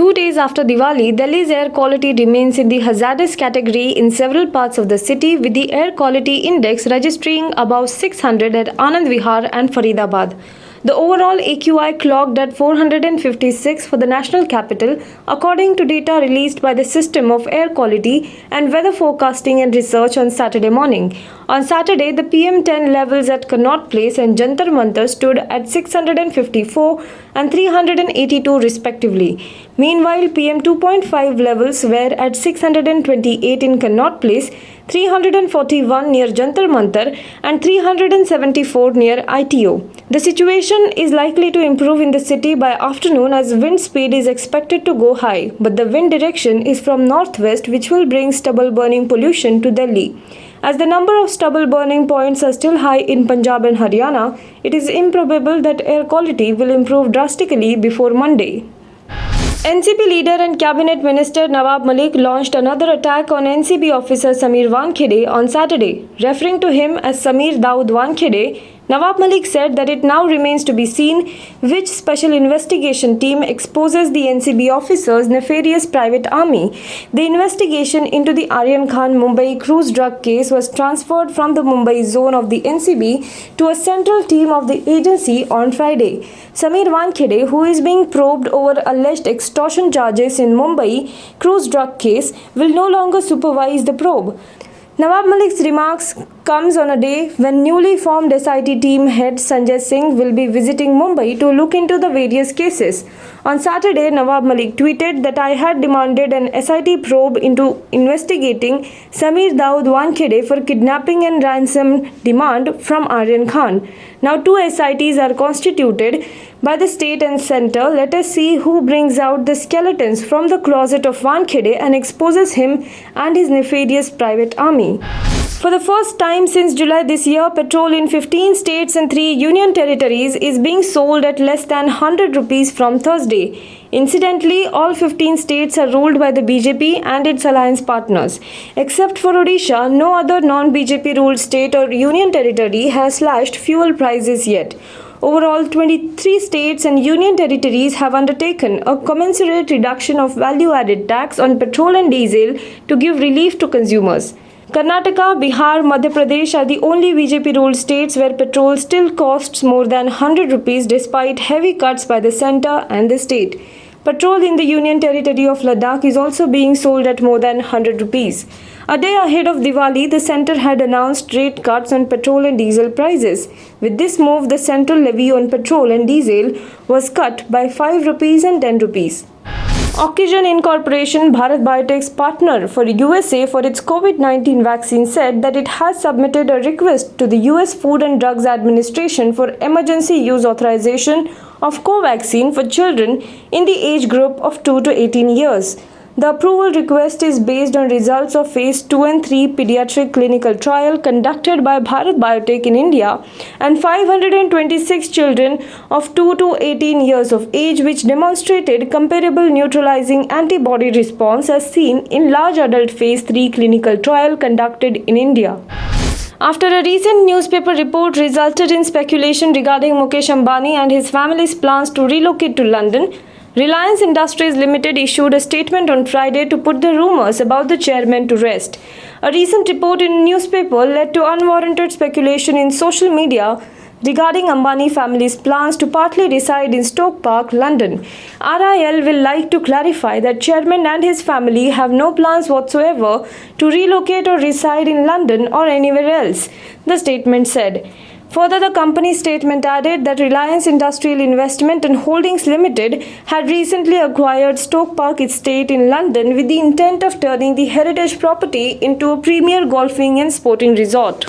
2 days after Diwali, Delhi's air quality remains in the hazardous category in several parts of the city, with the air quality index registering above 600 at Anand Vihar and Faridabad. The overall AQI clocked at 456 for the national capital, according to data released by the System of Air Quality and Weather Forecasting and Research on Saturday morning. On Saturday, the PM10 levels at Connaught Place and Jantar Mantar stood at 654 and 382 respectively. Meanwhile, PM2.5 levels were at 628 in Connaught Place, 341 near Jantar Mantar and 374 near ITO. The situation is likely to improve in the city by afternoon as wind speed is expected to go high, but the wind direction is from northwest, which will bring stubble burning pollution to Delhi. As the number of stubble burning points are still high in Punjab and Haryana, it is improbable that air quality will improve drastically before Monday. NCP leader and cabinet minister Nawab Malik launched another attack on NCB officer Sameer Wankhede on Saturday. Referring to him as Sameer Daud Wankhede, Nawab Malik said that it now remains to be seen which special investigation team exposes the NCB officer's nefarious private army. The investigation into the Aryan Khan Mumbai cruise drug case was transferred from the Mumbai zone of the NCB to a central team of the agency on Friday. Sameer Wankhede, who is being probed over alleged extortion charges in Mumbai cruise drug case, will no longer supervise the probe. Nawab Malik's remarks comes on a day when newly formed SIT team head Sanjay Singh will be visiting Mumbai to look into the various cases. On Saturday, Nawab Malik tweeted that I had demanded an SIT probe into investigating Sameer Daud Wankhede for kidnapping and ransom demand from Aryan Khan. Now 2 SITs are constituted by the state and centre. Let us see who brings out the skeletons from the closet of Wankhede and exposes him and his nefarious private army. For the first time since July this year, petrol in 15 states and 3 union territories is being sold at less than 100 rupees from Thursday. Incidentally, all 15 states are ruled by the BJP and its alliance partners. Except for Odisha, no other non-BJP ruled state or union territory has slashed fuel prices yet. Overall, 23 states and union territories have undertaken a commensurate reduction of value-added tax on petrol and diesel to give relief to consumers. Karnataka, Bihar, Madhya Pradesh are the only BJP-ruled states where petrol still costs more than 100 rupees despite heavy cuts by the centre and the state. Petrol in the Union Territory of Ladakh is also being sold at more than 100 rupees. A day ahead of Diwali, the centre had announced rate cuts on petrol and diesel prices. With this move, the central levy on petrol and diesel was cut by 5 rupees and 10 rupees. Oxygen Incorporation, Bharat Biotech's partner for USA for its COVID-19 vaccine, said that it has submitted a request to the US Food and Drugs Administration for emergency use authorization of Covaxin for children in the age group of 2 to 18 years. The approval request is based on results of Phase 2 and 3 pediatric clinical trial conducted by Bharat Biotech in India and 526 children of 2 to 18 years of age, which demonstrated comparable neutralizing antibody response as seen in large adult Phase 3 clinical trial conducted in India. After a recent newspaper report resulted in speculation regarding Mukesh Ambani and his family's plans to relocate to London, Reliance Industries Limited issued a statement on Friday to put the rumours about the chairman to rest. A recent report in a newspaper led to unwarranted speculation in social media regarding Ambani family's plans to partly reside in Stoke Park, London. RIL will like to clarify that chairman and his family have no plans whatsoever to relocate or reside in London or anywhere else, the statement said. Further, the company's statement added that Reliance Industrial Investment and Holdings Limited had recently acquired Stoke Park Estate in London with the intent of turning the heritage property into a premier golfing and sporting resort.